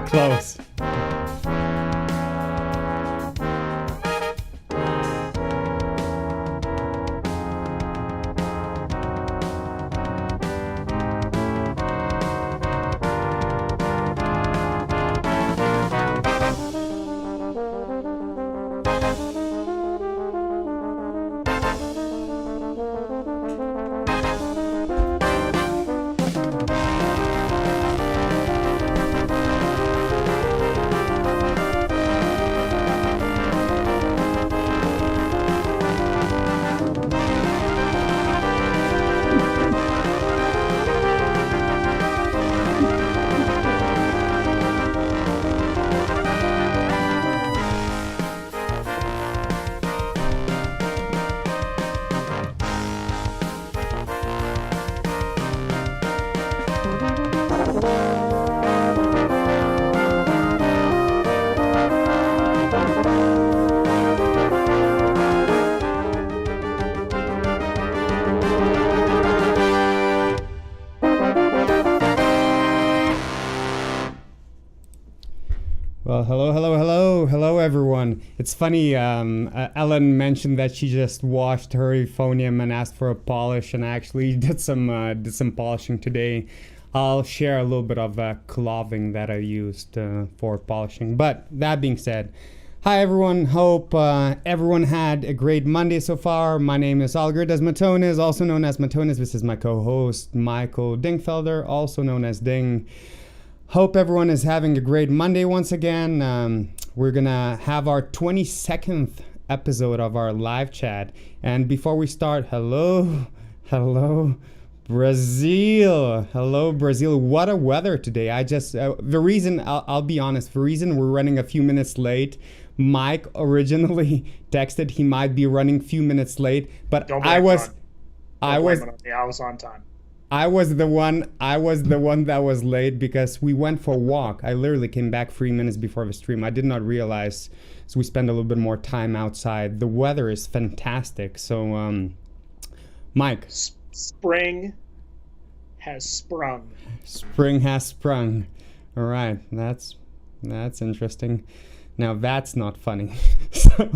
Close. Well, hello everyone. It's funny, Ellen mentioned that she just washed her euphonium and asked for a polish, and I actually did some polishing today. I'll share a little bit of clothing that I used for polishing. But that being said, hi everyone. Hope everyone had a great Monday so far. My name is Matonizz, also known as Matonizz. This is my co-host Michael Dingfelder, also known as Ding. Hope everyone is having a great Monday once again. We're gonna have our 22nd episode of our live chat. And before we start, hello Brazil. Hello Brazil. What a weather today. The reason, I'll be honest, the reason we're running a few minutes late, Mike originally texted he might be running a few minutes late, but I was on time. I was the one that was late because we went for a walk. I literally came back 3 minutes before the stream. I did not realize, so we spent a little bit more time outside. The weather is fantastic. So, Mike. Spring has sprung. Spring has sprung. All right, that's interesting. Now that's not funny. So,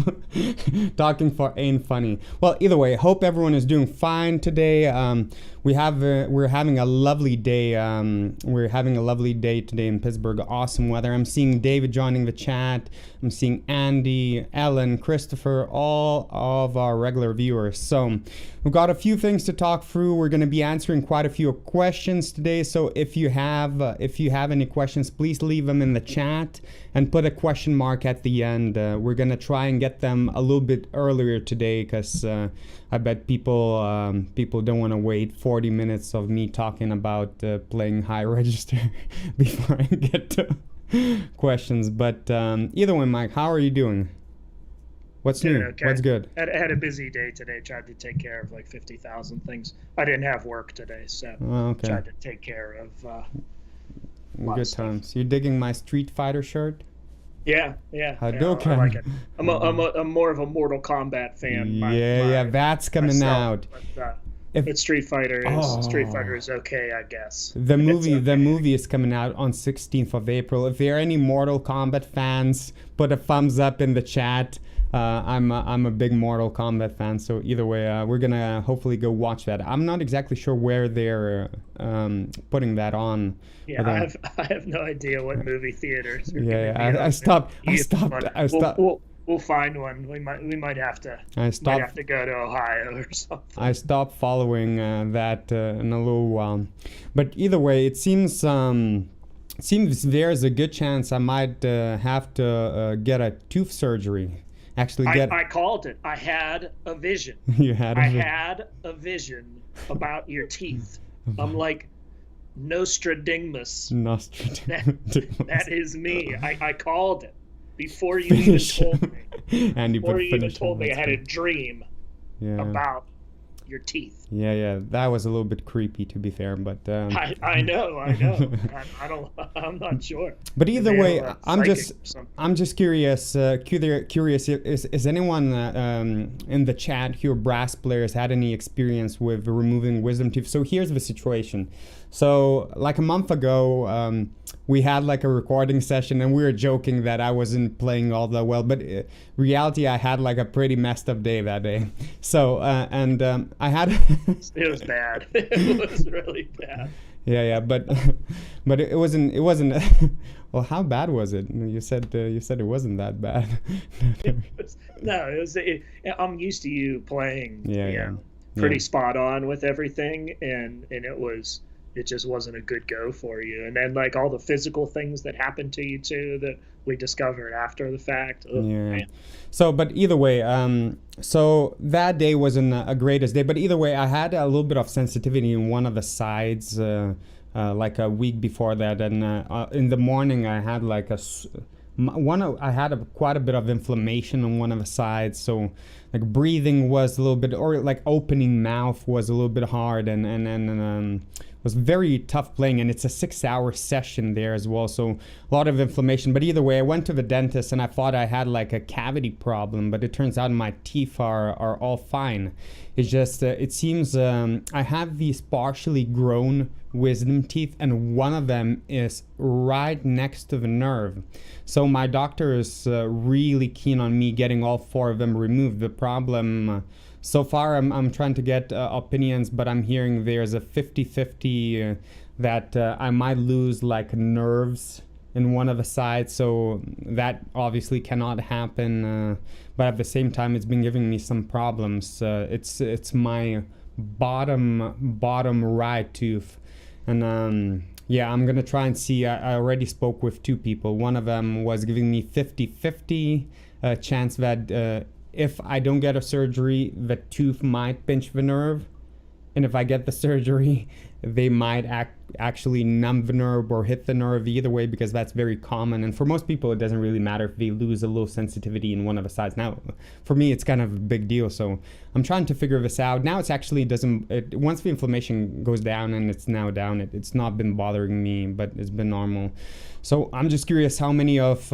talking for ain't funny. Well, either way, hope everyone is doing fine today. We're having a lovely day. We're having a lovely day today in Pittsburgh. Awesome weather. I'm seeing David joining the chat. I'm seeing Andy, Ellen, Christopher, all of our regular viewers. So we've got a few things to talk through. We're going to be answering quite a few questions today. So if you have any questions, please leave them in the chat and put a question mark at the end. We're going to try and get them a little bit earlier today because I bet people don't want to wait 40 minutes of me talking about playing high register before I get to questions. But either way, Mike, how are you doing? What's new? Okay. What's good? I had a busy day today. Tried to take care of like 50,000 things. I didn't have work today, so tried to take care of good times. You digging my Street Fighter shirt? Yeah. Hadouken. I like it. I'm more of a Mortal Kombat fan. Yeah, that's coming out. But Street Fighter is okay, I guess. The movie is coming out on 16th of April. If there are any Mortal Kombat fans, put a thumbs up in the chat. I'm a big Mortal Kombat fan, so either way, we're gonna hopefully go watch that. I'm not exactly sure where they're putting that on. Yeah, I have no idea what movie theaters. I stopped. We'll find one. We might have to. Might have to go to Ohio or something. I stopped following that in a little while, but either way, it seems there's a good chance I might have to get a tooth surgery. I called it. I had a vision. You had I had a vision about your teeth. I'm like Nostradamus. That is me. I called it before you even told me. And before you even told me I had a dream about your teeth. Yeah, that was a little bit creepy, to be fair, but I know. I'm not sure. But either way, I'm just curious. Curious. Is anyone in the chat who are brass players had any experience with removing wisdom teeth? So here's the situation. So like a month ago, we had like a recording session, and we were joking that I wasn't playing all that well, but reality, I had like a pretty messed up day that day. So I had it was bad. It was really bad. Yeah, but it wasn't well, how bad was it? You said it wasn't that bad. I'm used to you playing pretty spot on with everything, and it just wasn't a good go for you. And then like all the physical things that happened to you too that we discovered after the fact. Oh, man. So, but either way, so that day wasn't a greatest day. But either way, I had a little bit of sensitivity in one of the sides, like a week before that, and in the morning I had like quite a bit of inflammation on one of the sides. So, like breathing was a little bit, or like opening mouth was a little bit hard, and was very tough playing, and it's a 6-hour session there as well, so a lot of inflammation. But either way, I went to the dentist and I thought I had like a cavity problem, but it turns out my teeth are all fine. It's just it seems I have these partially grown wisdom teeth, and one of them is right next to the nerve. So my doctor is really keen on me getting all 4 of them removed. The problem so far, I'm trying to get opinions, but I'm hearing there's a 50-50 that I might lose like nerves in one of the sides, so that obviously cannot happen. But at the same time, it's been giving me some problems. It's my bottom right tooth, and yeah, I'm gonna try and see. I already spoke with 2 people. One of them was giving me 50-50 chance that if I don't get a surgery, the tooth might pinch the nerve. And if I get the surgery, they might actually numb the nerve or hit the nerve, either way, because that's very common. And for most people, it doesn't really matter if they lose a little sensitivity in one of the sides. Now, for me, it's kind of a big deal. So I'm trying to figure this out. Now it's actually once the inflammation goes down, and it's now down, it's not been bothering me, but it's been normal. So I'm just curious how many of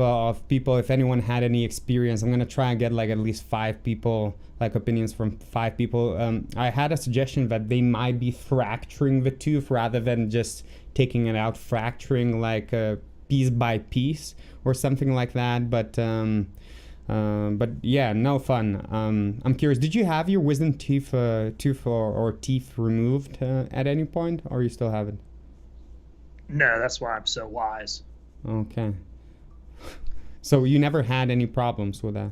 people, if anyone had any experience. I'm going to try and get like at least 5 people, like opinions from 5 people. I had a suggestion that they might be fracturing the tooth rather than just taking it out, fracturing like piece by piece or something like that. But yeah, no fun. I'm curious, did you have your wisdom tooth or teeth removed at any point, or you still have it? No, that's why I'm so wise. Okay. So you never had any problems with that?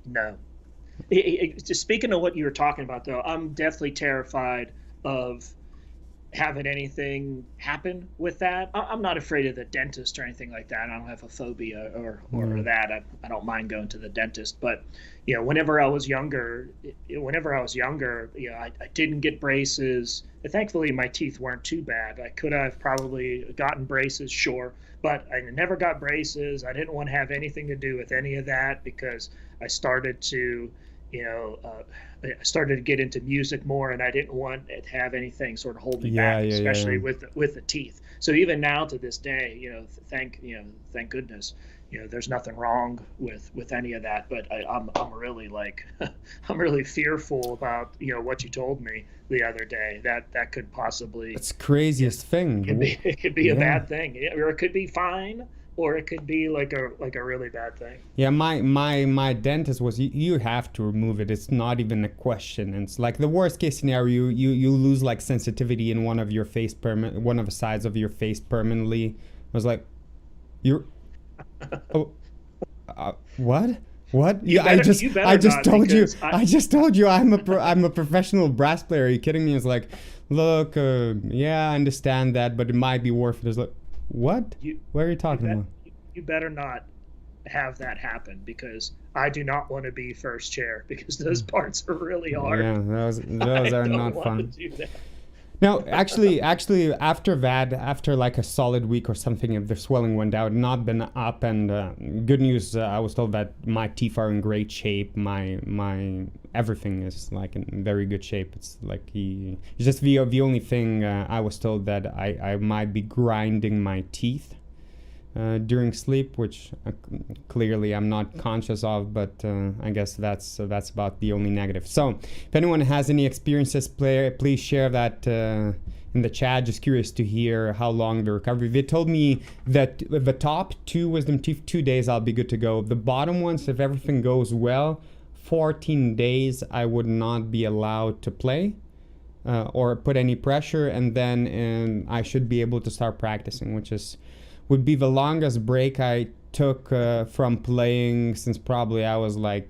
No. Just speaking of what you were talking about, though, I'm definitely terrified of having anything happen with that. I'm not afraid of the dentist or anything like that. I don't have a phobia or that. I don't mind going to the dentist. But, you know, whenever I was younger, you know, I didn't get braces. Thankfully, my teeth weren't too bad. I could have probably gotten braces, sure, but I never got braces. I didn't want to have anything to do with any of that because I started to, you know, I started to get into music more, and I didn't want to have anything sort of hold me back, especially with the teeth. So even now to this day, you know, thank goodness, you know, there's nothing wrong with any of that. But I'm really like, I'm really fearful about, you know, what you told me the other day. That could possibly. It's craziest thing. It could be a bad thing, or it could be fine. Or it could be like a really bad thing. Yeah, my dentist was, you have to remove it. It's not even a question. It's like the worst case scenario, you lose like sensitivity in one of your face one of the sides of your face permanently. I was like, you're, what? What? I just told you I'm a professional brass player. Are you kidding me? It's like, look, yeah, I understand that, but it might be worth it. It's like, what? What are you talking about? You better not have that happen, because I do not want to be first chair, because those parts are really hard. Yeah, those are not fun. No, actually, after that, after like a solid week or something, if the swelling went down, not been up, and good news, I was told that my teeth are in great shape. My everything is like in very good shape. It's like it's just the only thing I was told that I might be grinding my teeth, during sleep, which clearly I'm not conscious of, but I guess that's about the only negative. So if anyone has any experiences, please share that in the chat. Just curious to hear how long the recovery. They told me that the top 2 wisdom teeth, 2 days I'll be good to go. The bottom ones, if everything goes well, 14 days I would not be allowed to play or put any pressure, and then I should be able to start practicing, which would be the longest break I took from playing since probably I was like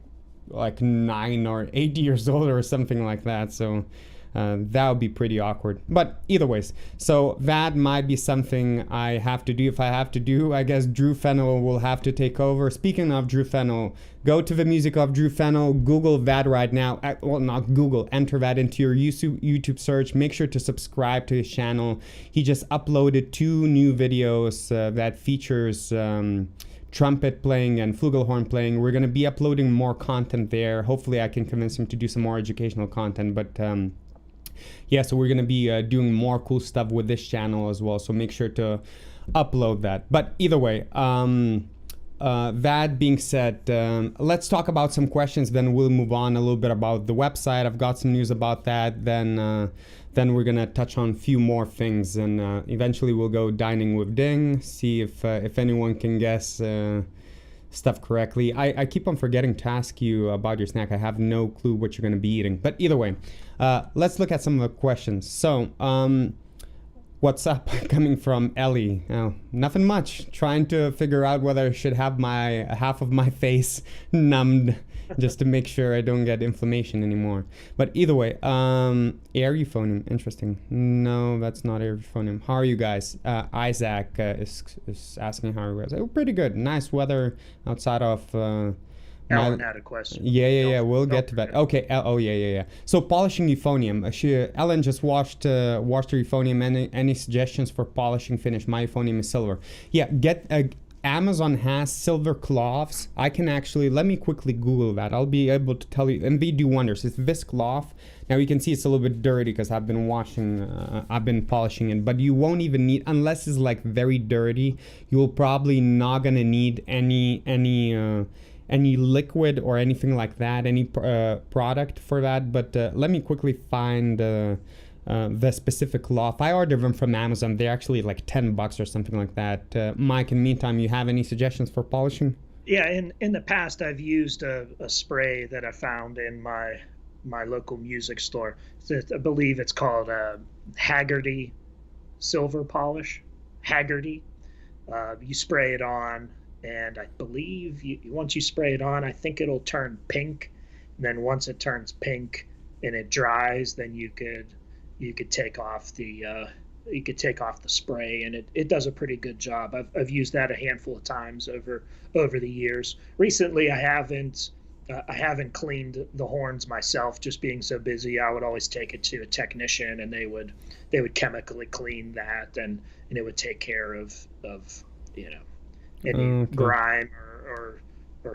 9 or 8 years old or something like that. So that would be pretty awkward. But either ways, so that might be something I have to do. If I have to do, I guess Drew Fennell will have to take over. Speaking of Drew Fennell, go to the music of Drew Fennell, Google that right now. Well, not Google, enter that into your YouTube search. Make sure to subscribe to his channel. He just uploaded 2 new videos that features trumpet playing and flugelhorn playing. We're going to be uploading more content there. Hopefully I can convince him to do some more educational content, but yeah, so we're going to be doing more cool stuff with this channel as well, so make sure to upload that. But either way, that being said, let's talk about some questions, then we'll move on a little bit about the website. I've got some news about that, then we're going to touch on a few more things, and eventually we'll go dining with Ding, see if anyone can guess stuff correctly. I keep on forgetting to ask you about your snack. I have no clue what you're going to be eating. But either way, let's look at some of the questions. So, what's up? Coming from Ellie. Oh, nothing much. Trying to figure out whether I should have my half of my face numbed just to make sure I don't get inflammation anymore. But either way, air euphonium. Interesting. No, that's not air euphonium. How are you guys? Isaac is asking how are you guys. Oh, pretty good. Nice weather outside of... Ellen had a question. Yeah. We'll get to that. Okay. Oh, yeah. So polishing euphonium. Ellen just washed her euphonium. Any suggestions for polishing finish? My euphonium is silver. Yeah. Amazon has silver cloths. I can actually, let me quickly Google that. I'll be able to tell you, and they do wonders. It's this cloth. Now you can see it's a little bit dirty because I've been polishing it, but you won't even need, unless it's like very dirty, you'll probably not gonna need any liquid or anything like that, any product for that. But let me quickly find the specific cloth. I ordered them from Amazon. They're actually like $10 or something like that. Mike, in the meantime, you have any suggestions for polishing? Yeah, in the past, I've used a spray that I found in my local music store. I believe it's called Hagerty silver polish. Hagerty. You spray it on, and I believe once you spray it on, I think it'll turn pink. And then once it turns pink and it dries, then you could take off the spray, and it does a pretty good job. I've used that a handful of times over the years. Recently, I haven't cleaned the horns myself, just being so busy. I would always take it to a technician, and they would chemically clean that, and it would take care of any grime or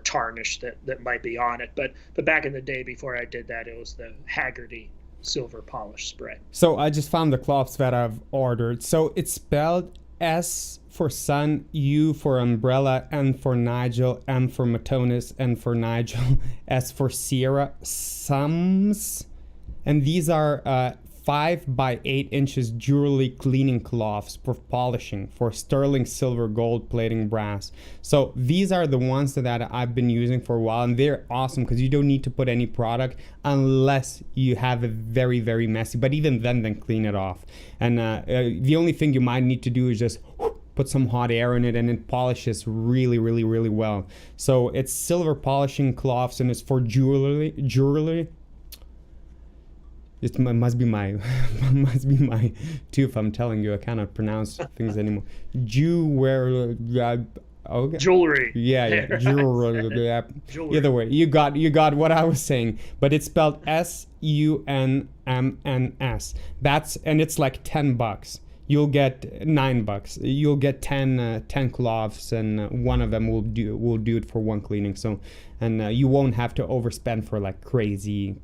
tarnish that might be on it. But back in the day, before I did that, it was the Hagerty silver polish spray. So I just found the cloths that I've ordered. So it's spelled S for sun, U for umbrella, N for Nigel, M for Matonizz, N for Nigel, S for Sierra, Sums. And these are 5 by 8 inches jewelry cleaning cloths for polishing, for sterling silver, gold plating, brass. So these are the ones that I've been using for a while, and they're awesome because you don't need to put any product unless you have it very, very messy. But even then clean it off. And the only thing you might need to do is just put some hot air in it, and it polishes really, really, really well. So it's silver polishing cloths, and it's for jewelry. It must be my tooth. I'm telling you, I cannot pronounce things anymore. Jewelry. Jewelry. Yeah. Jewelry. Either way, you got what I was saying, but it's spelled SUNMNS. And it's like $10. you'll get $9. You'll get 10 cloths, and one of them will do it for one cleaning. So, and you won't have to overspend for like crazy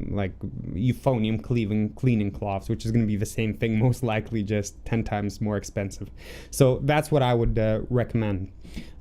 like euphonium cleaning cloths, which is going to be the same thing, most likely just 10 times more expensive. So that's what I would recommend.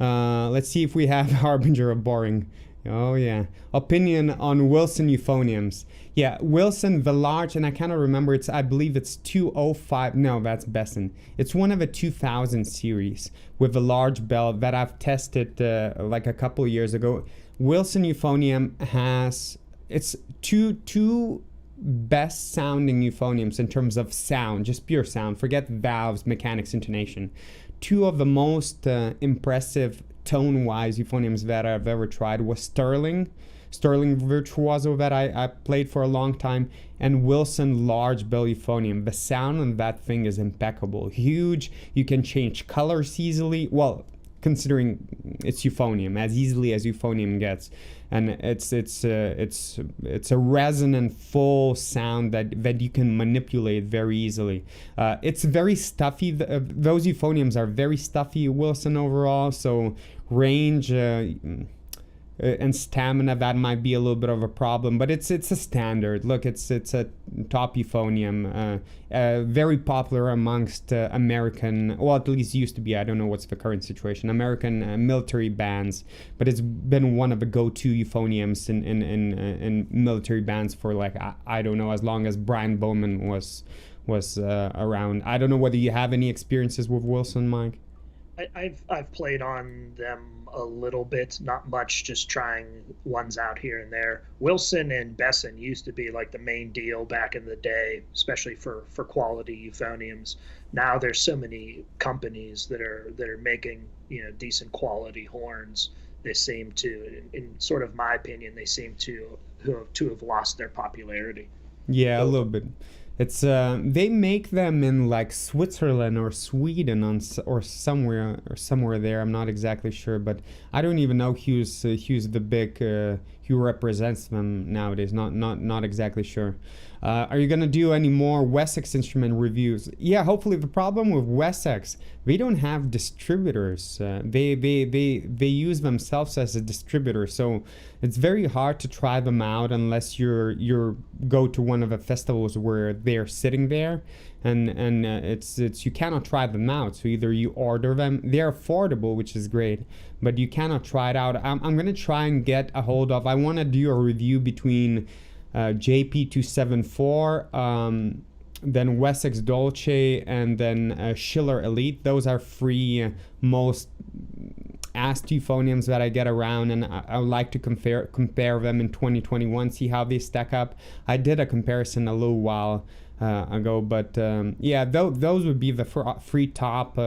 Let's see if we have Harbinger of Boring. Oh yeah, opinion on Wilson euphoniums. Yeah, Wilson, the large, and I cannot remember, I believe it's 205, no, that's Besson. It's one of a 2000 series with a large bell that I've tested like a couple years ago. Wilson euphonium has, it's two best sounding euphoniums in terms of sound, just pure sound, forget valves, mechanics, intonation. Two of the most impressive tone-wise euphoniums that I've ever tried was Sterling Virtuoso that I played for a long time, and Wilson large bell euphonium. The sound on that thing is impeccable, huge. You can change colors easily. Well, considering it's euphonium, as easily as euphonium gets, and it's a resonant full sound that you can manipulate very easily. It's very stuffy. Those euphoniums are very stuffy, Wilson overall. So range and stamina, that might be a little bit of a problem, but it's a standard. Look, it's a top euphonium, very popular amongst American, well, at least used to be, I don't know what's the current situation, American military bands, but it's been one of the go-to euphoniums in military bands for like, I don't know, as long as Brian Bowman was around. I don't know whether you have any experiences with Wilson, Mike. I've played on them a little bit, not much, just trying ones out here and there. Wilson and Besson used to be like the main deal back in the day, especially for quality euphoniums. Now there's so many companies that are making, you know, decent quality horns. They seem to, in sort of my opinion, they seem to have lost their popularity. Yeah, a little bit. It's they make them in like Switzerland or Sweden or somewhere there. I'm not exactly sure, but I don't even know who's the big who represents them nowadays. Not exactly sure. Are you gonna do any more Wessex instrument reviews? Yeah, hopefully. The problem with Wessex, they don't have distributors. They use themselves as a distributor, so it's very hard to try them out unless you go to one of the festivals where they're sitting there, and it's you cannot try them out. So either you order them, they're affordable, which is great, but you cannot try it out. I'm gonna try and get a hold of. I want to do a review between JP274, then Wessex Dolce, and then Schiller Elite. Those are free most asked euphoniums that I get around, and I would like to compare them in 2021, see how they stack up. I did a comparison a little while ago, but yeah, those would be the free top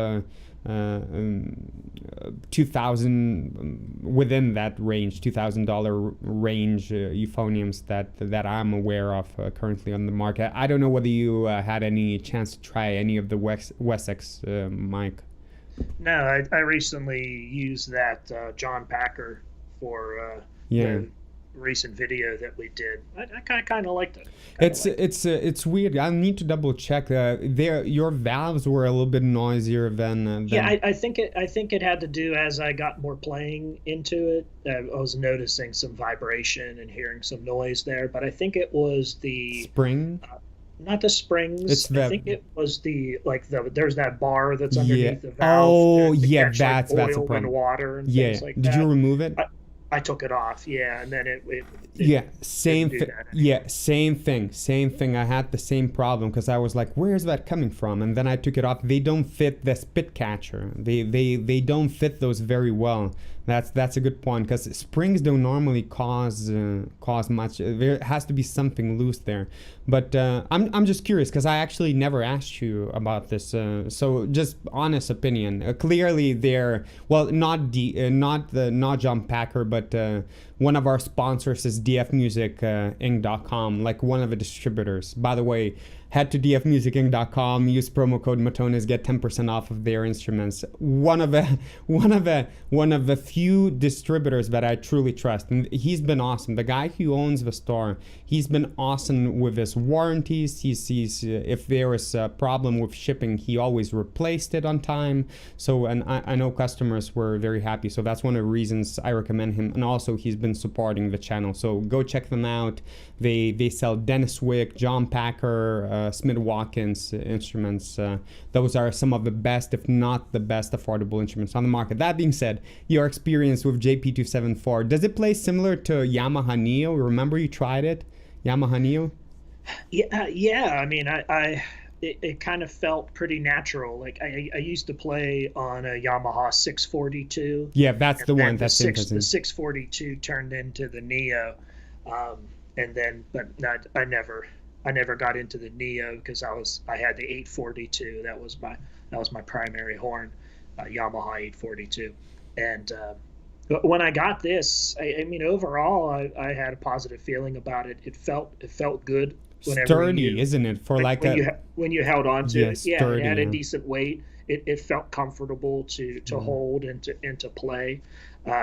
2000 within that range, $2,000 range euphoniums that I'm aware of currently on the market. I don't know whether you had any chance to try any of the Wessex, Mike. No, I recently used that John Packer for the recent video that we did. I kind of liked it. It's weird. I need to double check. Your valves were a little bit noisier than. Yeah, I think it had to do as I got more playing into it. I was noticing some vibration and hearing some noise there, but I think it was the spring. Not the springs. I think it was there's that bar that's underneath the valve. Oh, yeah, that's oil a problem. And water and things like that. Did you remove it? I took it off, yeah, and then it same thing. Yeah, same thing. I had the same problem because I was like, "Where's that coming from?" And then I took it off. They don't fit the spit catcher. They don't fit those very well. That's a good point because springs don't normally cause much. There has to be something loose there. But I'm just curious because I actually never asked you about this. So just honest opinion. Clearly they're not John Packer, but one of our sponsors is dfmusicinc.com, like one of the distributors. By the way, head to dfmusicinc.com, use promo code Matonizz, get 10% off of their instruments. One of the few distributors that I truly trust, and he's been awesome. The guy who owns the store, he's been awesome with his warranties. He's if there is a problem with shipping, he always replaced it on time. So, and I know customers were very happy. So that's one of the reasons I recommend him. And also, he's been supporting the channel. So go check them out. They sell Dennis Wick, John Packer, Smith Watkins instruments. Those are some of the best, if not the best, affordable instruments on the market. That being said, your experience with JP274, does it play similar to Yamaha Neo? Remember you tried it, Yamaha Neo? Yeah. I mean, it kind of felt pretty natural. Like I used to play on a Yamaha 642. Yeah, that's the one. That's interesting. The 642 turned into the Neo, and then, but not, I never got into the Neo because I had the 842. That was my primary horn, Yamaha 842. And when I got this, I mean, overall, I had a positive feeling about it. It felt good. Sturdy, isn't it? For like when you held on to it, yeah, sturdy, it had a decent weight. It felt comfortable to hold and to play.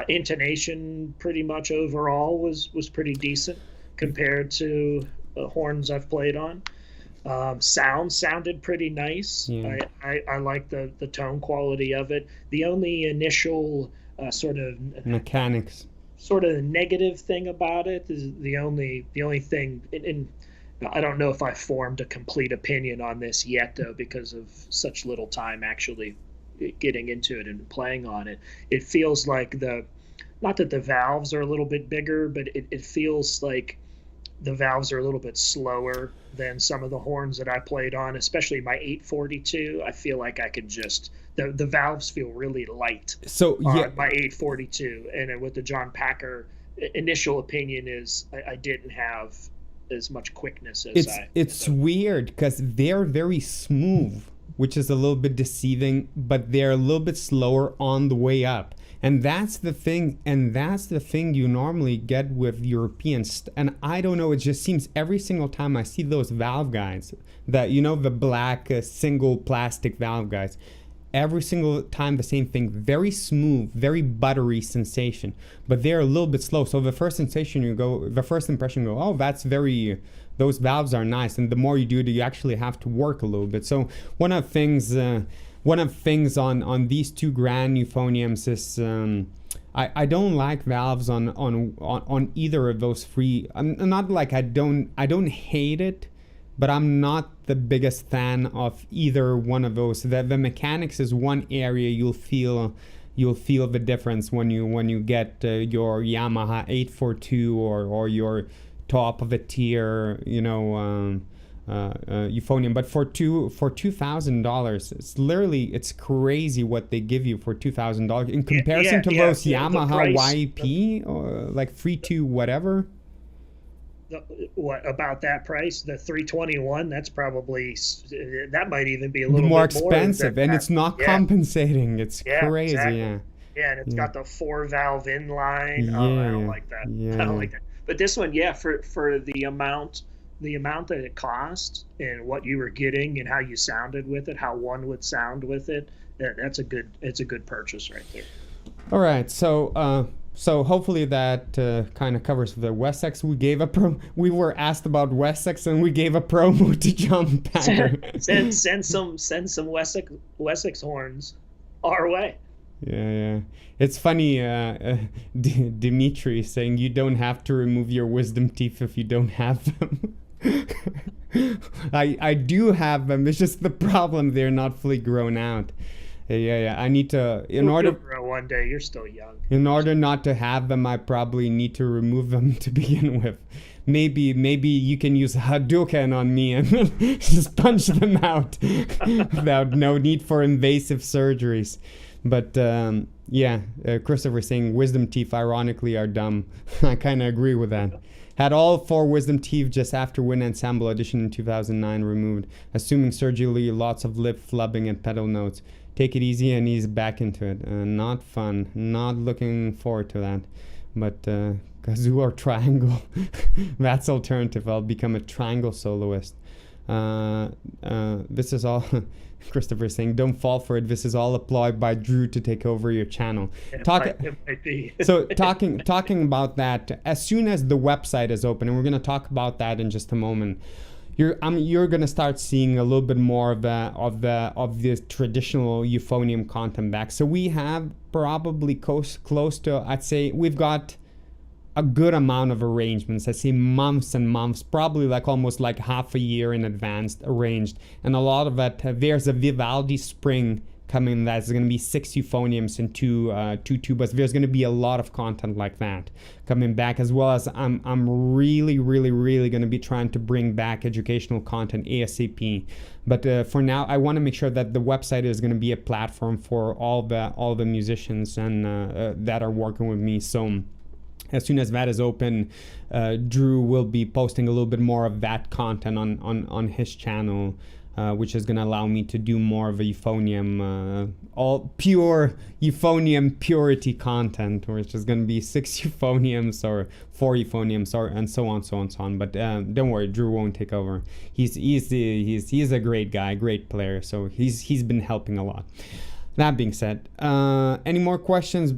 Intonation, pretty much overall, was pretty decent compared to horns I've played on. Sounded pretty nice. Yeah. I like the tone quality of it. The only initial sort of mechanics, sort of negative thing about it is the only thing. And I don't know if I formed a complete opinion on this yet, though, because of such little time actually getting into it and playing on it. It feels like not that the valves are a little bit bigger, but it feels like the valves are a little bit slower than some of the horns that I played on, especially my 842. I feel like I could just, the valves feel really light on my 842. And with the John Packer, initial opinion is I didn't have as much quickness as it's weird because they're very smooth, which is a little bit deceiving, but they're a little bit slower on the way up. And that's the thing you normally get with Europeans. And I don't know, it just seems every single time I see those valve guides, that, you know, the black single plastic valve guides, every single time the same thing, very smooth, very buttery sensation, but they're a little bit slow. So the first impression you go, oh, that's very, those valves are nice. And the more you do it, you actually have to work a little bit. So one of the things on these two grand euphoniums is I don't like valves on either of those three. I'm not like I don't hate it, but I'm not the biggest fan of either one of those. The mechanics is one area you'll feel the difference when you get your Yamaha 842 or your top of a tier, you know, euphonium. But for $2,000, it's crazy what they give you for $2,000 in comparison to those Yamaha YP or like 32 whatever. What about that price? The 321, that's probably, that might even be a little more bit expensive, and it's not compensating. It's crazy. Exactly. Yeah, and it's got the 4-valve inline. Oh, I don't like that. I don't like that. But this one, for the amount that it cost and what you were getting and how you sounded with it, how one would sound with it, it's a good purchase right there. All right, so hopefully that kind of covers the Wessex. We were asked about Wessex, and we gave a promo to John Packer. send some Wessex horns our way. Yeah. It's funny, Dimitri saying you don't have to remove your wisdom teeth if you don't have them. I do have them. It's just the problem, they're not fully grown out. Yeah. I need to, You'll grow one day. You're still young. In order not to have them, I probably need to remove them to begin with. Maybe you can use Hadouken on me and just punch them out without no need for invasive surgeries. But Christopher saying wisdom teeth ironically are dumb. I kind of agree with that. Had all 4 wisdom teeth just after Wind Ensemble audition in 2009 removed, assuming surgically lots of lip flubbing and pedal notes. Take it easy and ease back into it. Not fun. Not looking forward to that. But kazoo or triangle. That's alternative. I'll become a triangle soloist. This is all Christopher saying, don't fall for it. This is all a ploy by Drew to take over your channel. It might be. So talking about that, as soon as the website is open, and we're going to talk about that in just a moment, you're going to start seeing a little bit more of the traditional euphonium content back. So we have probably close to, I'd say we've got a good amount of arrangements. I say months and months, probably like almost like half a year in advance arranged. And a lot of it, there's a Vivaldi spring coming that's going to be 6 euphoniums and two tubas. There's going to be a lot of content like that coming back, as well as I'm really going to be trying to bring back educational content ASAP. But for now, I want to make sure that the website is going to be a platform for all the musicians and that are working with me. So as soon as that is open, Drew will be posting a little bit more of that content on his channel, which is going to allow me to do more of a euphonium, all pure euphonium purity content, which is going to be 6 euphoniums or 4 euphoniums and so on. But don't worry, Drew won't take over. He's a great guy, great player, so he's been helping a lot. That being said, any more questions?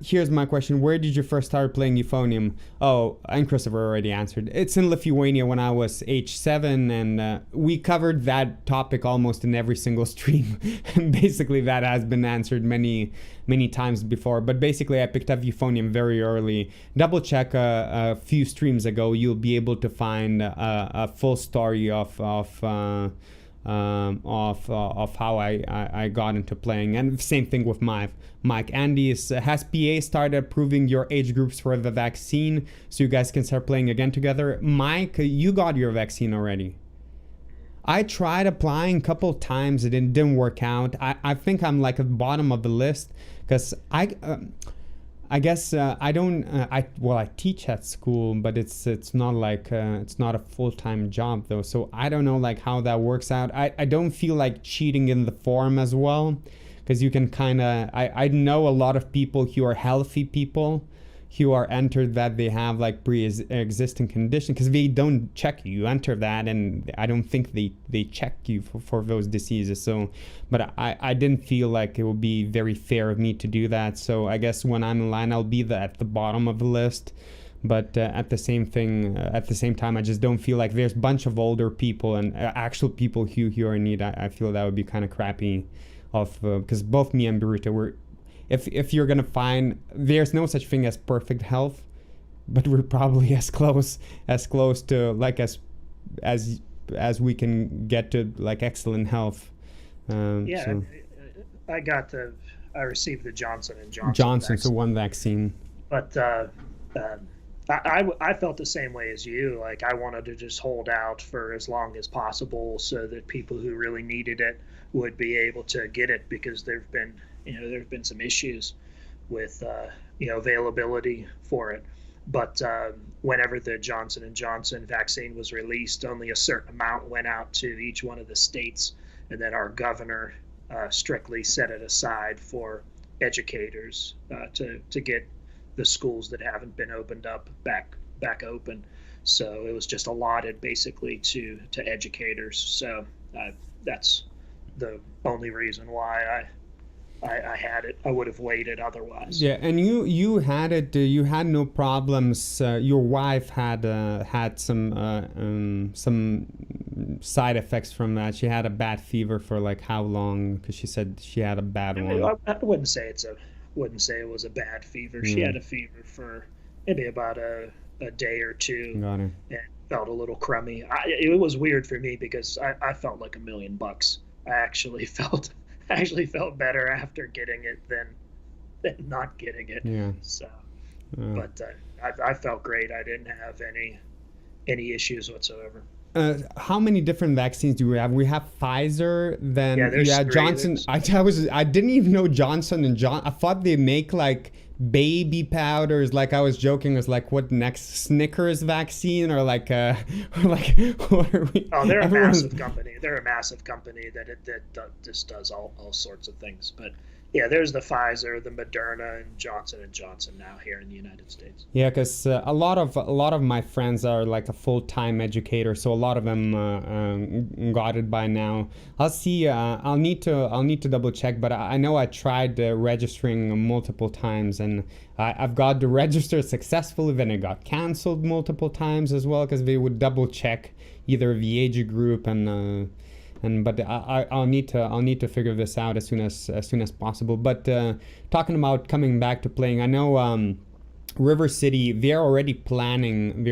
Here's my question. Where did you first start playing euphonium? Oh, and Christopher already answered. It's in Lithuania when I was age 7, and we covered that topic almost in every single stream. And basically that has been answered many times before. But basically I picked up euphonium very early. Double check a few streams ago. You'll be able to find a full story of how I got into playing. And same thing with Mike. Andy has PA started approving your age groups for the vaccine so you guys can start playing again together? Mike, you got your vaccine already. I tried applying a couple times. It didn't work out. I think I'm like at the bottom of the list because I guess I don't. I teach at school, but it's not like it's not a full-time job though. So I don't know like how that works out. I don't feel like cheating in the form as well, because you can kind of. I know a lot of people who are healthy people, who are entered that they have like pre-existing condition, because they don't check you. You enter that, and I don't think they check you for those diseases. So, but I didn't feel like it would be very fair of me to do that. So I guess when I'm in line, I'll be at the bottom of the list. But at the same time, I just don't feel like there's a bunch of older people and actual people who are in need. I feel that would be kind of crappy, because both me and Barito were. If you're gonna find, there's no such thing as perfect health, but we're probably as close to like as we can get to like excellent health. So. I received the Johnson & Johnson vaccine. So one vaccine. But I felt the same way as you. Like I wanted to just hold out for as long as possible so that people who really needed it would be able to get it, because there've been some issues with availability for it. But whenever the Johnson & Johnson vaccine was released, only a certain amount went out to each one of the states, and then our governor strictly set it aside for educators to get the schools that haven't been opened up back open. So it was just allotted basically to educators. So that's the only reason why I had it. I would have waited otherwise. Yeah, and you had it. You had no problems. Your wife had some side effects from that. She had a bad fever for like how long? Because she said she had a bad one. I wouldn't say it was a bad fever. She had a fever for maybe about a day or two. Got it. And felt a little crummy. It was weird for me because I felt like $1 million. I actually felt better after getting it than not getting it. Yeah. So, but I felt great. I didn't have any issues whatsoever. How many different vaccines do we have? We have Pfizer, then Johnson. I didn't even know Johnson & Johnson. I thought they make like baby powders. Like I was joking, it was like, what next, Snickers vaccine or like what are we? Oh, they're a massive company. They're a massive company that just does all sorts of things. But Yeah, there's the Pfizer, the Moderna, and Johnson and Johnson now here in the United States. Yeah, because a lot of my friends are like a full-time educator, so a lot of them got it by now. I'll see. I'll need to double check, but I know I tried registering multiple times, and I've got to register successfully. Then it got canceled multiple times as well because they would double check either the age group but I'll need to figure this out as soon as possible. But talking about coming back to playing, I know River City, they're already planning.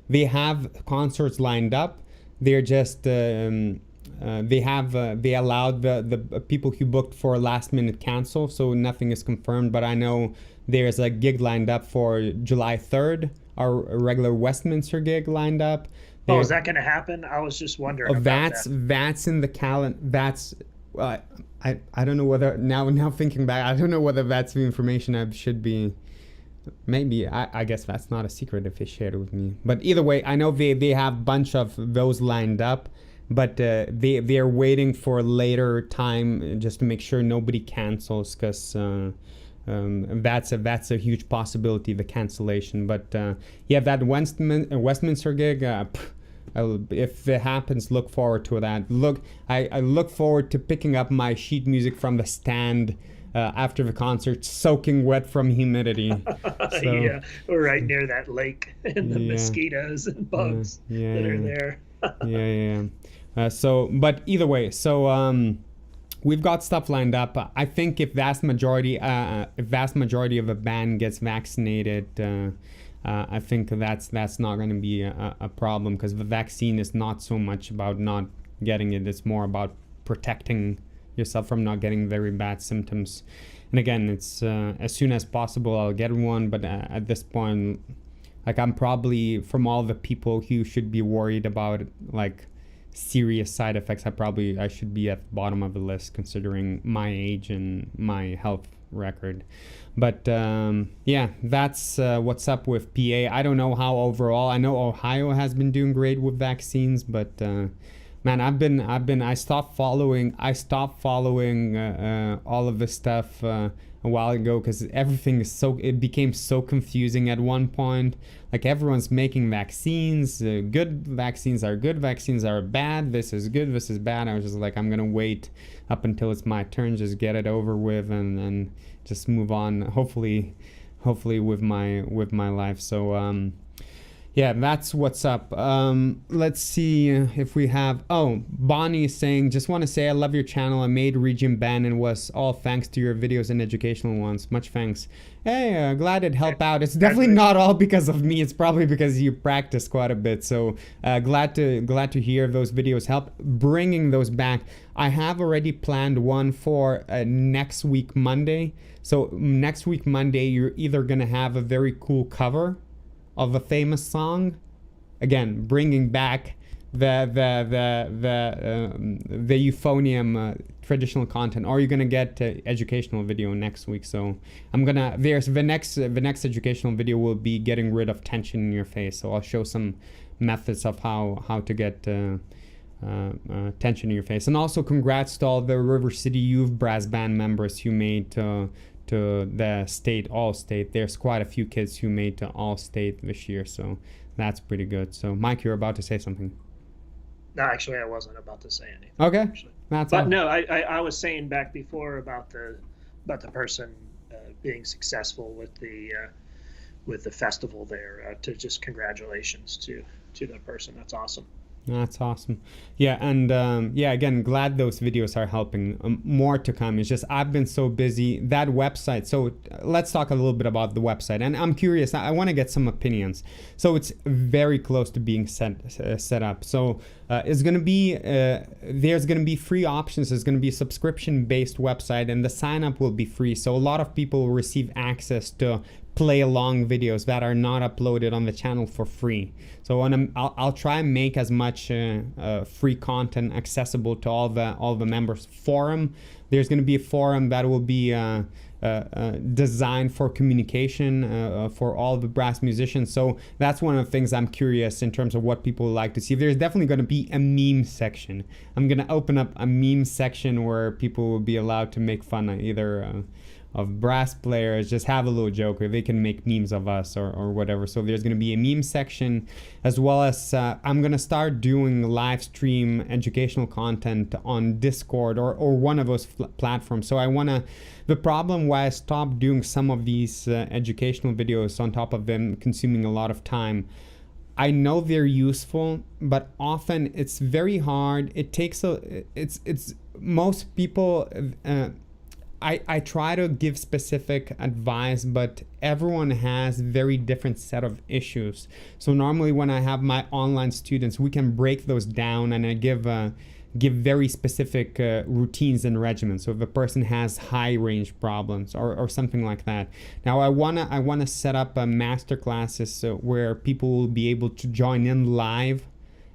They have concerts lined up. They're just they allowed the people who booked for last minute cancel, so nothing is confirmed. But I know there's a gig lined up for July 3rd. Our regular Westminster gig lined up. Oh, is that going to happen? I was just wondering. That's in the calendar. That's I don't know whether now thinking back, I don't know whether that's the information I should be. Maybe I guess that's not a secret if they shared it with me. But either way, I know they have a bunch of those lined up, but they're waiting for later time just to make sure nobody cancels, because that's a huge possibility, the cancellation. But yeah, that Westminster gig. If it happens, look forward to that. I look forward to picking up my sheet music from the stand after the concert, soaking wet from humidity. So, yeah, we're right near that lake and the mosquitoes and bugs that are there. But either way, we've got stuff lined up. I think if vast majority of a band gets vaccinated, I think that's not going to be a problem, because the vaccine is not so much about not getting it. It's more about protecting yourself from not getting very bad symptoms. And again, it's as soon as possible I'll get one, but at this point, like, I'm probably, from all the people who should be worried about like serious side effects, I should be at the bottom of the list considering my age and my health record. But yeah, that's what's up with PA. I don't know how overall. I know Ohio has been doing great with vaccines, but man, I stopped following all of this stuff a while ago, because it became so confusing at one point. Like, everyone's making vaccines. Good vaccines are good, vaccines are bad. This is good, this is bad. I was just like, I'm gonna wait up until it's my turn, just get it over with, and just move on. Hopefully with my life. So yeah, that's what's up. Let's see if we have... Oh, Bonnie is saying, just want to say I love your channel. I made Region Band and was all thanks to your videos and educational ones. Much thanks. Hey, glad it helped out. It's definitely not all because of me. It's probably because you practice quite a bit. So glad to hear those videos help bringing those back. I have already planned one for next week Monday. So next week Monday, you're either going to have a very cool cover of a famous song, again bringing back the euphonium traditional content, or you're gonna get educational video next week. So there's the next educational video will be getting rid of tension in your face. So I'll show some methods of how to get tension in your face. And also congrats to all the River City Youth Brass Band members who made to the all state. There's quite a few kids who made to all state this year, so that's pretty good. So Mike, you're about to say something. No, actually I wasn't about to say anything. Okay, actually. No, I was saying back before about the person being successful with the festival there. To just congratulations to the person. That's awesome. That's awesome. Yeah, and yeah, again, glad those videos are helping. More to come. It's just I've been so busy. That website. So let's talk a little bit about the website. And I'm curious. I want to get some opinions. So it's very close to being set up. So it's gonna be there's gonna be free options. There's gonna be a subscription-based website, and the sign up will be free. So a lot of people will receive access to play along videos that are not uploaded on the channel for free. So I'll try and make as much free content accessible to all the members. Forum, there's going to be a forum that will be designed for communication for all the brass musicians. So that's one of the things I'm curious in terms of what people like to see. There's definitely going to be a meme section. I'm going to open up a meme section where people will be allowed to make fun of either of brass players, just have a little joke, or they can make memes of us or whatever. So there's going to be a meme section, as well as I'm going to start doing live stream educational content on Discord or one of those platforms. So I want to, the problem why I stopped doing some of these educational videos on top of them consuming a lot of time, I know they're useful, but often it's very hard. It takes it's most people, I try to give specific advice, but everyone has very different set of issues. So normally when I have my online students, we can break those down, and I give very specific routines and regimens. So if a person has high range problems or something like that. Now I wanna set up a master classes where people will be able to join in live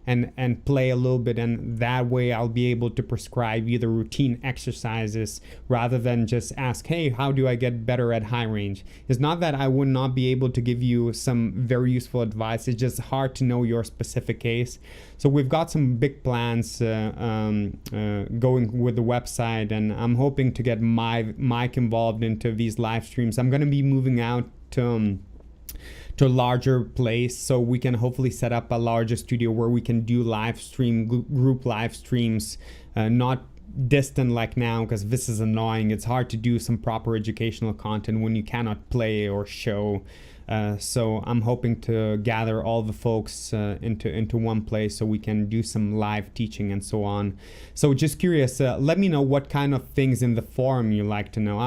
and play a little bit, and that way I'll be able to prescribe either routine exercises rather than just ask, hey, how do I get better at high range? It's not that I would not be able to give you some very useful advice, it's just hard to know your specific case. So we've got some big plans going with the website, and I'm hoping to get Mike involved into these live streams. I'm going to be moving out to a larger place, so we can hopefully set up a larger studio where we can do live stream group live streams, not distant like now, because this is annoying. It's hard to do some proper educational content when you cannot play or show. So I'm hoping to gather all the folks into one place so we can do some live teaching and so on. So just curious, let me know what kind of things in the forum you like to know.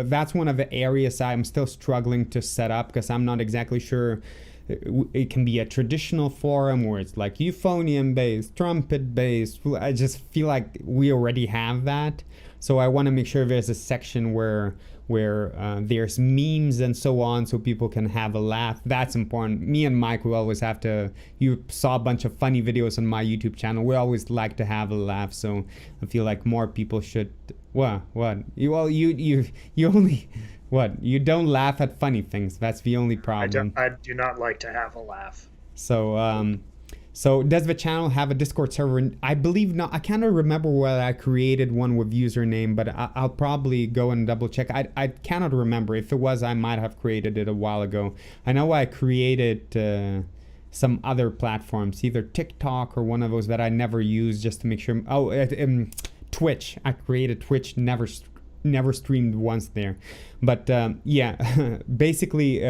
That's one of the areas I'm still struggling to set up, because I'm not exactly sure. It can be a traditional forum where it's like euphonium based, trumpet based. I just feel like we already have that. So I want to make sure there's a section where there's memes and so on, so people can have a laugh. That's important. Me and Mike, we always have to, you saw a bunch of funny videos on my YouTube channel. We always like to have a laugh, so I feel like more people should. What? You only, what? You don't laugh at funny things. That's the only problem. I do not like to have a laugh. So does the channel have a Discord server? I believe not. I cannot remember whether I created one with username, but I'll probably go and double check. I cannot remember. If it was, I might have created it a while ago. I know I created some other platforms, either TikTok or one of those that I never used, just to make sure. Oh, Twitch. I created Twitch, never streamed once there. But yeah, basically...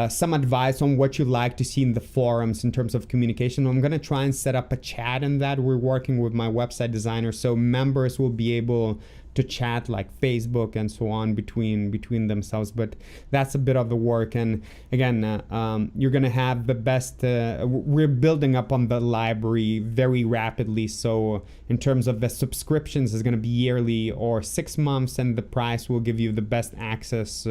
some advice on what you like to see in the forums in terms of communication. I'm going to try and set up a chat in that. We're working with my website designer, so members will be able to chat like Facebook and so on between themselves, but that's a bit of the work. And again, you're going to have the best, we're building up on the library very rapidly, so in terms of the subscriptions, is going to be yearly or 6 months, and the price will give you the best access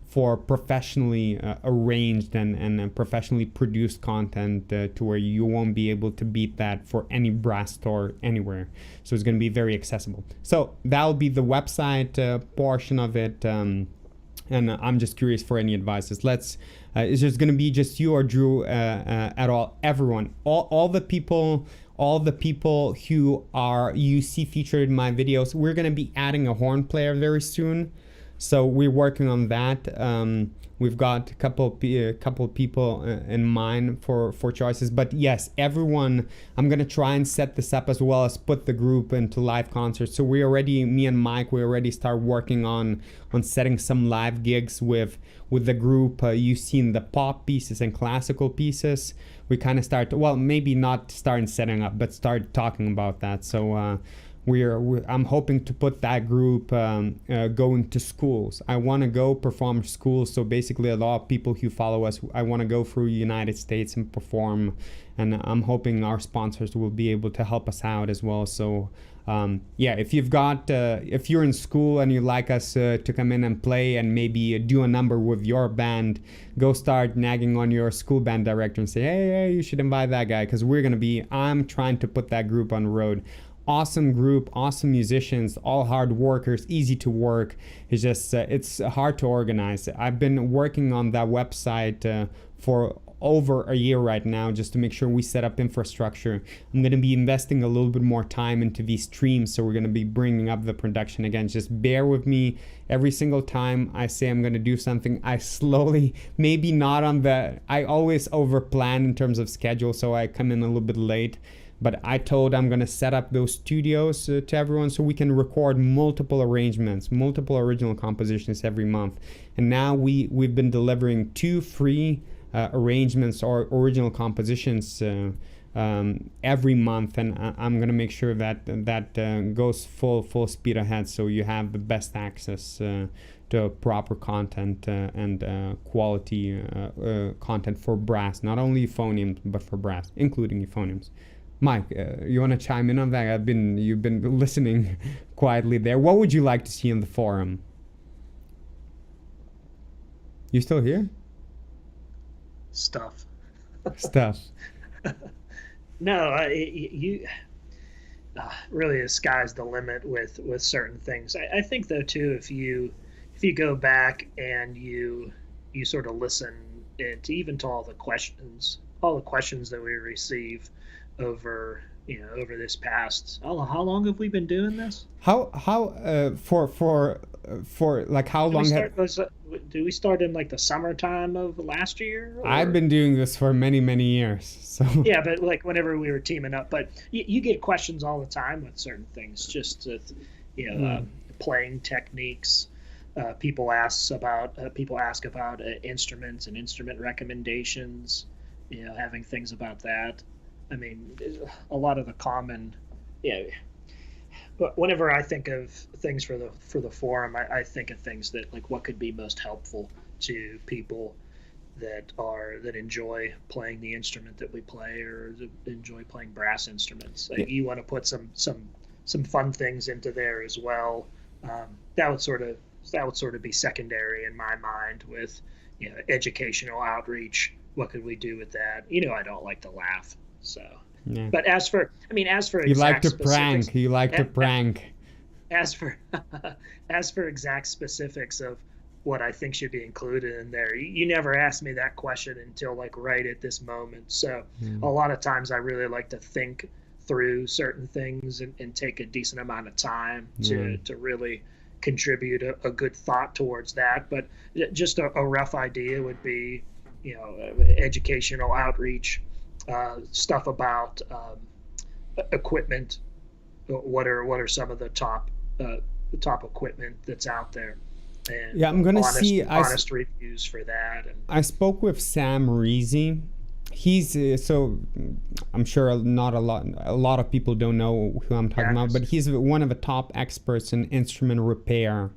for professionally arranged and professionally produced content to where you won't be able to beat that for any brass store anywhere. So it's going to be very accessible. So that'll be the website portion of it. And I'm just curious for any advices. Is just going to be just you or Drew at all? Everyone, all the people who you see featured in my videos. We're going to be adding a horn player very soon. So we're working on that. We've got a couple people in mind for choices. But yes, everyone, I'm going to try and set this up as well as put the group into live concerts. So me and Mike, we already start working on setting some live gigs with the group. You've seen the pop pieces and classical pieces. We kind of start, well, maybe not start setting up, but start talking about that. So I'm hoping to put that group going to schools. I want to go perform schools. So basically, a lot of people who follow us, I want to go through the United States and perform. And I'm hoping our sponsors will be able to help us out as well. So yeah, if you're in school and you'd like us to come in and play and maybe do a number with your band, go start nagging on your school band director and say, hey, you should invite that guy, because I'm trying to put that group on the road. awesome group, awesome musicians, all hard workers, easy to work. It's just it's hard to organize. I've been working on that website for over a year right now, just to make sure we set up infrastructure. I'm going to be investing a little bit more time into these streams, so we're going to be bringing up the production again. Just bear with me. Every single time I say I'm going to do something, I slowly, maybe not on the, I always over plan in terms of schedule, so I come in a little bit late. But I told I'm going to set up those studios to everyone so we can record multiple arrangements, multiple original compositions every month. And now we've been delivering 2 free arrangements or original compositions every month, and I'm gonna make sure that goes full speed ahead, so you have the best access to proper content and quality content for brass, not only euphoniums but for brass, including euphoniums. Mike, you want to chime in on that? You've been listening quietly there. What would you like to see in the forum? You still here? Stuff. No, really the sky's the limit with certain things. I think though too, if you go back and you sort of listen to even to all the questions that we receive over this past, how long have we been doing this? For like how long do we start in like the summertime of last year? Or? I've been doing this for many years, so yeah, but like whenever we were teaming up, but you get questions all the time with certain things, just playing techniques. People ask about instruments and instrument recommendations, having things about that. I mean, a lot of the common, but whenever I think of things for the forum, I think of things that like what could be most helpful to people that enjoy playing the instrument that we play or enjoy playing brass instruments. Like, you want to put some fun things into there as well. That would sort of be secondary in my mind with educational outreach. What could we do with that? I don't like to laugh. So, yeah. But as for you like to prank. You like to prank. As for exact specifics of what I think should be included in there, you never asked me that question until like right at this moment. So a lot of times I really like to think through certain things and take a decent amount of time to really contribute a good thought towards that. But just a rough idea would be, educational outreach. Stuff about equipment. What are some of the top equipment that's out there? And I'm gonna see honest reviews for that. And I spoke with Sam Reezy. He's so I'm sure a lot of people don't know who I'm talking about, but he's one of the top experts in instrument repair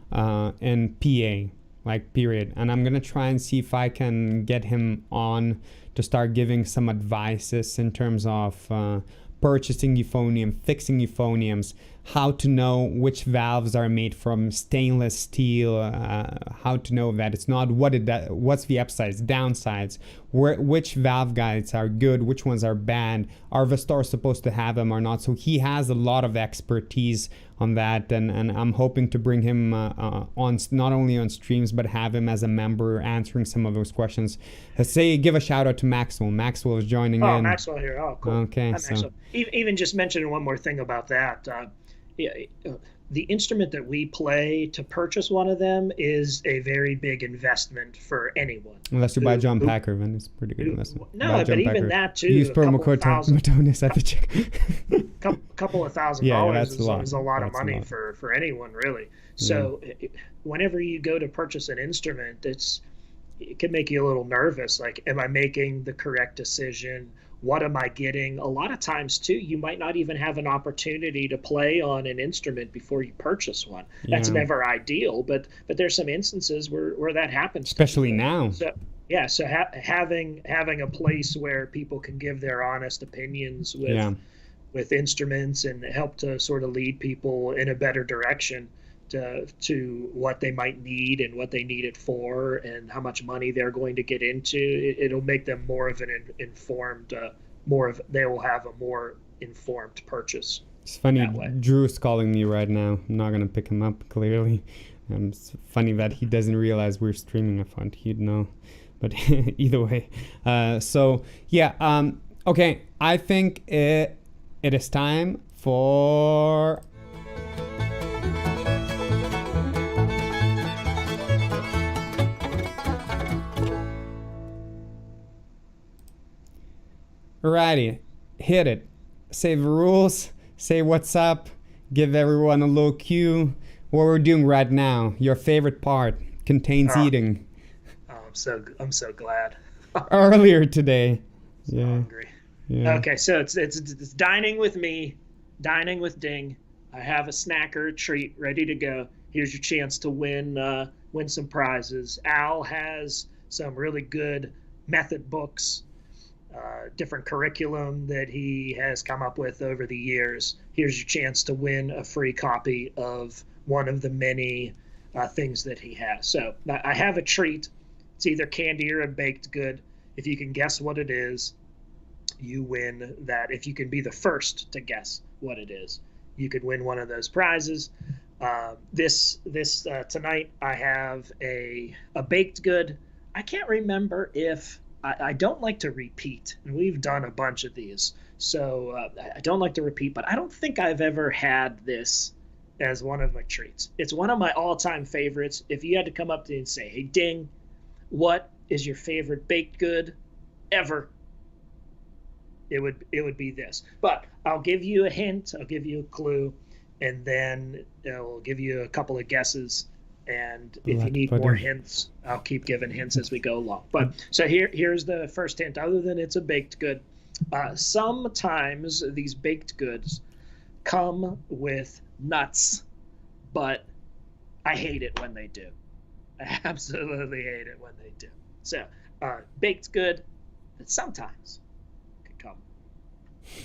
and PA. Like, period. And I'm gonna try and see if I can get him on to start giving some advices in terms of purchasing euphonium, fixing euphoniums, how to know which valves are made from stainless steel, how to know that it's not what's the upsides, downsides, which valve guides are good, which ones are bad, are the stores supposed to have them or not. So he has a lot of expertise on that, and I'm hoping to bring him on, not only on streams, but have him as a member answering some of those questions. Give a shout out to Maxwell. Maxwell is joining in. Oh, Maxwell here. Oh, cool. Okay. So even just mentioning one more thing about that. The instrument that we play, to purchase one of them is a very big investment for anyone. Unless you buy John Packer, then it's a pretty good investment. No, but even that too. Use promo code Matonizz at the check. couple of $1,000 is a lot of money for anyone, really. So whenever you go to purchase an instrument, it can make you a little nervous. Like, am I making the correct decision? What am I getting? A lot of times too, you might not even have an opportunity to play on an instrument before you purchase one. That's never ideal, but there's some instances where that happens. Especially now. So having a place where people can give their honest opinions with instruments and help to sort of lead people in a better direction to what they might need and what they need it for and how much money they're going to get into. It'll make them more of an informed, they will have a more informed purchase. It's funny, that way. Drew's calling me right now. I'm not going to pick him up, clearly. It's funny that he doesn't realize we're streaming. I thought he'd know. But either way. So, yeah. Okay, I think it is time for... Alrighty, hit it. Say the rules, say what's up, give everyone a little cue. What we're doing right now, your favorite part, contains eating. Oh, I'm so glad. Earlier today. So hungry. Yeah. Okay, so it's dining with me, dining with Ding. I have a snacker treat ready to go. Here's your chance to win some prizes. Al has some really good method books. Different curriculum that he has come up with over the years. Here's your chance to win a free copy of one of the many things that he has. So I have a treat. It's either candy or a baked good. If you can guess what it is, you win that. If you can be the first to guess what it is, you could win one of those prizes. This tonight I have a baked good. I can't remember if I don't like to repeat, and we've done a bunch of these, so I don't like to repeat, but I don't think I've ever had this as one of my treats. It's one of my all-time favorites. If you had to come up to me and say, hey, Ding, what is your favorite baked good ever? It would be this. But I'll give you a hint, I'll give you a clue, and then I'll give you a couple of guesses. And if you need more hints, I'll keep giving hints as we go along. But so here's the first hint. Other than it's a baked good, sometimes these baked goods come with nuts, but I hate it when they do. I absolutely hate it when they do. So baked good that sometimes could come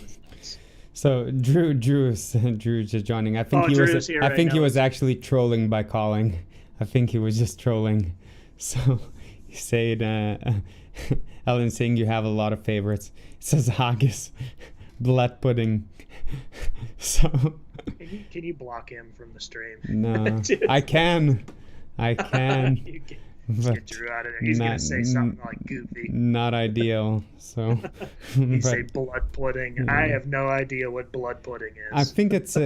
with nuts. So Drew's just joining. I think he was actually trolling by calling. I think he was just trolling. So he said, Ellen saying you have a lot of favorites. It says haggis, blood pudding. So can you block him from the stream? No, I can. Get Drew out of there. He's gonna say something like goofy. Not ideal. So you say blood pudding. Yeah. I have no idea what blood pudding is. I think it's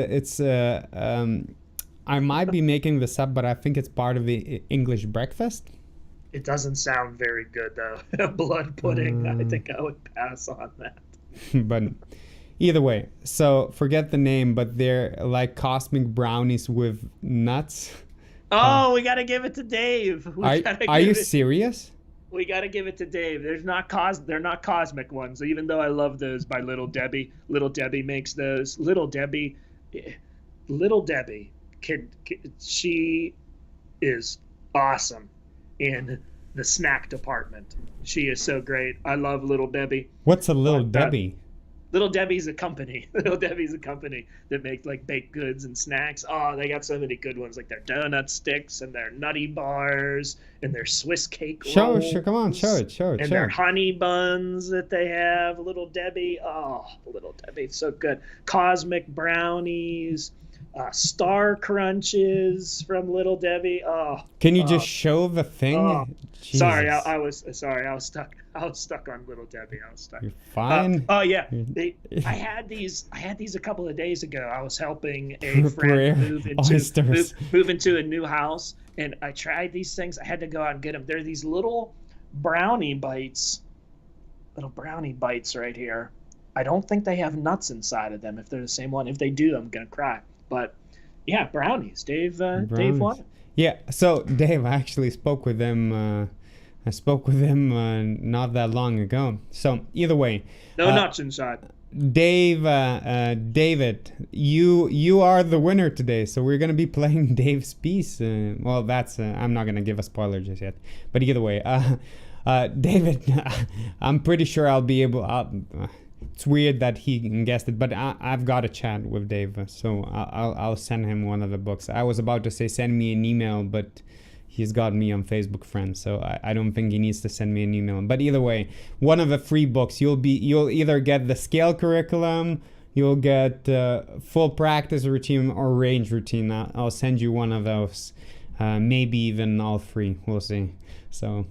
I might be making this up, but I think it's part of the English breakfast. It doesn't sound very good though. Blood pudding. I think I would pass on that. But either way, so forget the name, but they're like cosmic brownies with nuts. Oh, we got to give it to Dave. Are you serious? We got to give it to Dave. They're not cosmic ones, even though I love those by Little Debbie. Little Debbie makes those. Little Debbie she is awesome in the snack department. She is so great. I love Little Debbie. What's a Little Debbie? Little Debbie's a company. Little Debbie's a company that makes like baked goods and snacks. Oh, they got so many good ones, like their donut sticks and their nutty bars and their Swiss cake rolls. Show, come on, show it. And their honey buns that they have. Little Debbie. Oh, Little Debbie, it's so good. Cosmic brownies, Star Crunches from Little Debbie. Oh. Can you just show the thing? Oh. Sorry, I was stuck. I was stuck on Little Debbie. I was stuck. You're fine. Oh yeah, I had these a couple of days ago. I was helping a friend move into a new house, and I tried these things. I had to go out and get them. They're these little brownie bites right here. I don't think they have nuts inside of them. If they're the same one, if they do, I'm gonna cry. But yeah, brownies. Dave won. Yeah. So Dave, I actually spoke with him. Not that long ago. So either way, no nuts inside. David, you are the winner today. So we're gonna be playing Dave's piece. Well, that's I'm not gonna give a spoiler just yet. But either way, David, I'm pretty sure I'll be able. It's weird that he guessed it, but I've got a chat with Dave, so I'll send him one of the books. I was about to say send me an email, but he's got me on Facebook friends, so I don't think he needs to send me an email. But either way, one of the free books, you'll either get the scale curriculum, you'll get full practice routine or range routine. I'll send you one of those. Maybe even all three. We'll see. So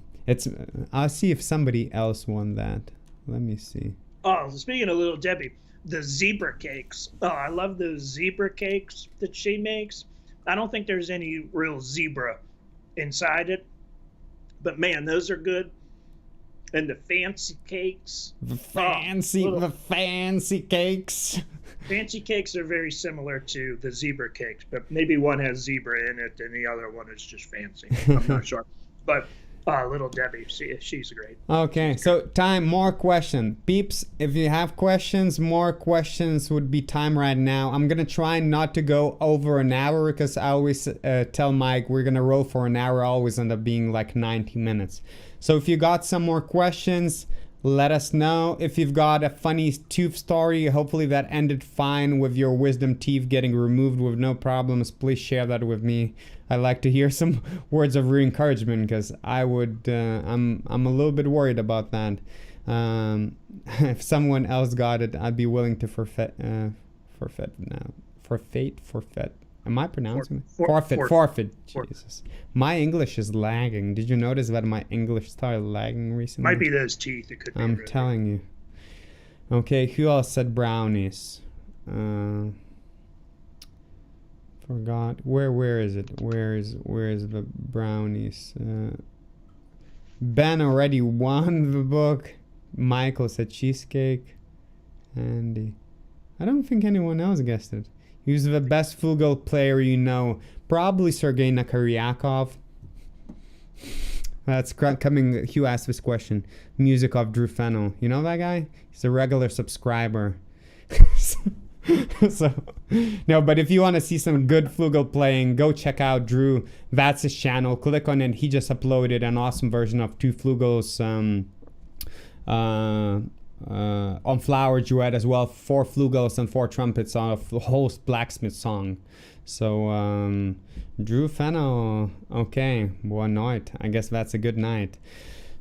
I'll see if somebody else won that. Let me see. Oh, speaking of Little Debbie, the zebra cakes. Oh, I love those zebra cakes that she makes. I don't think there's any real zebra inside it, but man, those are good. And the fancy cakes. The fancy cakes. Fancy cakes are very similar to the zebra cakes, but maybe one has zebra in it and the other one is just fancy. I'm not sure. But Little Debbie, she's great. Okay, so time, more question. Peeps, if you have questions, more questions would be time right now. I'm going to try not to go over an hour because I always tell Mike we're going to roll for an hour, always end up being like 90 minutes. So if you got some more questions, let us know. If you've got a funny tooth story, hopefully that ended fine with your wisdom teeth getting removed with no problems, please share that with me. I like to hear some words of re-encouragement because I'm a little bit worried about that. If someone else got it, I'd be willing to forfeit. Am I pronouncing it? Forfeit. Jesus. My English is lagging. Did you notice that my English started lagging recently? Might be those teeth. It could be. I'm telling you. Okay, who else said brownies? Forgot. Where is it? Where is the brownies? Ben already won the book. Michael said cheesecake. Andy. I don't think anyone else guessed it. Who's the best flugel player you know? Probably Sergei Nakaryakov. That's coming. Hugh asked this question. Music of Drew Fennell. You know that guy? He's a regular subscriber. So, no, but if you want to see some good flugel playing, go check out Drew. That's his channel. Click on it. He just uploaded an awesome version of 2 flugels on Flower Duet as well. 4 flugels and 4 trumpets of the whole Blacksmith song. So, Drew Fennell. Okay, boa noite. I guess that's a good night.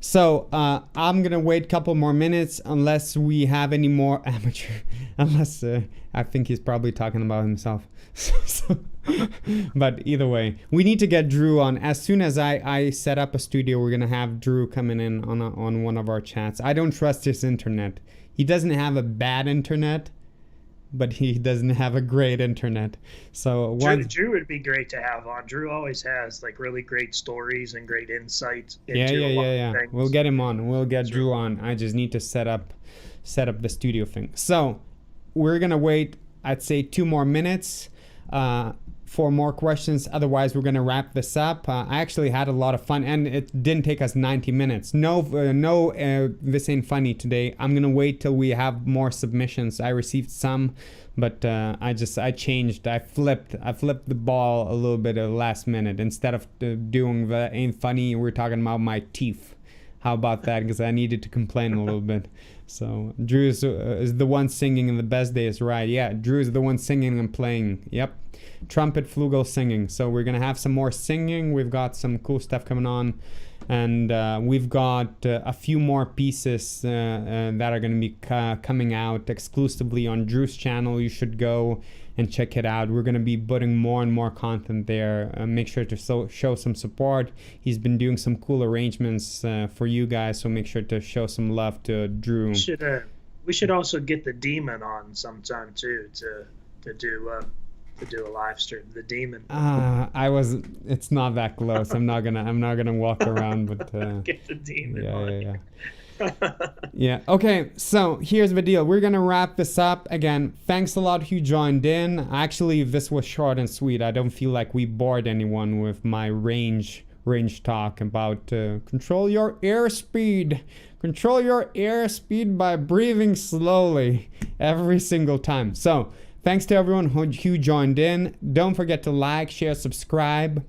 So I'm gonna wait a couple more minutes unless we have any more amateur. Unless I think he's probably talking about himself. But either way, we need to get Drew on. As soon as I set up a studio, we're gonna have Drew coming in on one of our chats. I don't trust his internet. He doesn't have a bad internet, but he doesn't have a great internet. So Drew would be great to have on. Drew always has like really great stories and great insights into a lot of things. We'll get him on. We'll get Drew on. I just need to set up the studio thing. So we're gonna wait, I'd say 2 more minutes for more questions. Otherwise, we're gonna wrap this up. I actually had a lot of fun, and it didn't take us 90 minutes. No, this ain't funny today. I'm gonna wait till we have more submissions. I received some, but I changed. I flipped the ball a little bit at the last minute. Instead of doing the ain't funny, we're talking about my teeth. How about that? Because I needed to complain a little bit. So Drew is the one singing in the best days, right? Yeah, Drew is the one singing and playing. Yep. Trumpet, flugel, singing. So we're gonna have some more singing. We've got some cool stuff coming on, and we've got a few more pieces that are gonna be coming out exclusively on Drew's channel. You should go and check it out. We're gonna be putting more and more content there. Make sure to show some support. He's been doing some cool arrangements for you guys, so make sure to show some love to Drew. We should also get the Demon on sometime too to do a live stream. The Demon. It's not that close. I'm not gonna walk around, but get the Demon on. Yeah. Yeah. Okay, so here's the deal. We're gonna wrap this up. Again, thanks a lot who joined in. Actually, this was short and sweet. I don't feel like we bored anyone with my range talk about control your airspeed. Control your airspeed by breathing slowly every single time. So thanks to everyone who joined in. Don't forget to like, share, subscribe.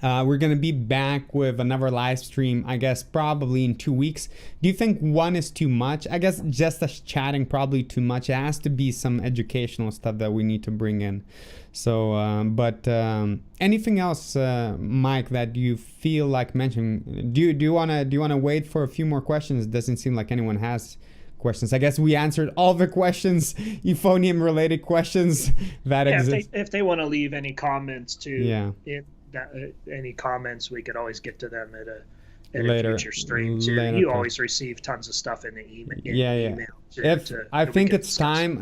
We're going to be back with another live stream, I guess, probably in 2 weeks. Do you think 1 is too much? I guess just us chatting probably too much. It has to be some educational stuff that we need to bring in. So, but anything else, Mike, that you feel like mentioning? Do you wanna wait for a few more questions? It doesn't seem like anyone has questions. I guess we answered all the questions, euphonium related questions that exist. If they want to leave any comments too, yeah, any comments, we could always get to them at a later future stream too. You always receive tons of stuff in the email. I think it's time.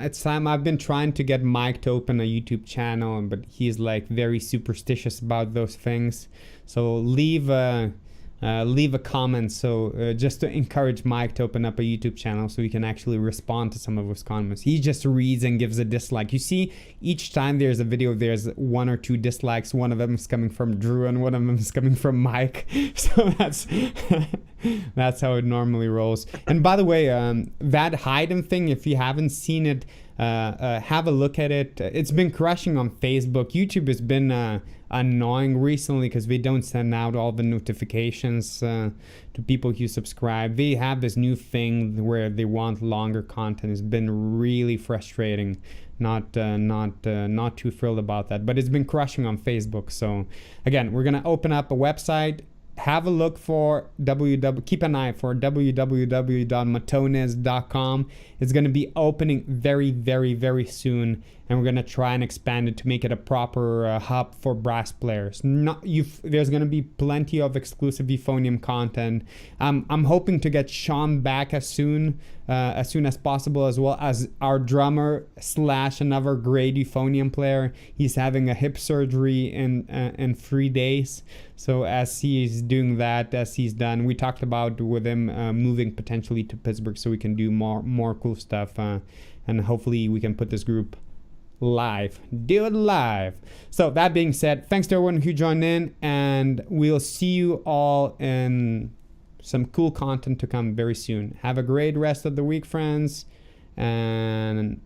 I've been trying to get Mike to open a YouTube channel, but he's like very superstitious about those things. So leave a comment, so just to encourage Mike to open up a YouTube channel so we can actually respond to some of his comments. He just reads and gives a dislike. You see, each time there's a video, there's 1 or 2 dislikes. One of them is coming from Drew and one of them is coming from Mike. So that's how it normally rolls. And by the way, that Haydn thing, if you haven't seen it, have a look at it. It's been crushing on Facebook. YouTube has been annoying recently because they don't send out all the notifications to people who subscribe. They have this new thing where they want longer content. It's been really frustrating. Not too thrilled about that, but it's been crushing on Facebook. So again, we're gonna open up a website. Have a look for keep an eye for www.matonizz.com. It's going to be opening very, very, very soon, and we're going to try and expand it to make it a proper hub for brass players. There's going to be plenty of exclusive euphonium content. I'm hoping to get Sean back as soon as possible, as well as our drummer / another great euphonium player. He's having a hip surgery in 3 days. So as he's doing that, as he's done, we talked about with him moving potentially to Pittsburgh so we can do more cool stuff, and hopefully we can put this group live. Do it live. So that being said, thanks to everyone who joined in, and we'll see you all in some cool content to come very soon. Have a great rest of the week, friends, and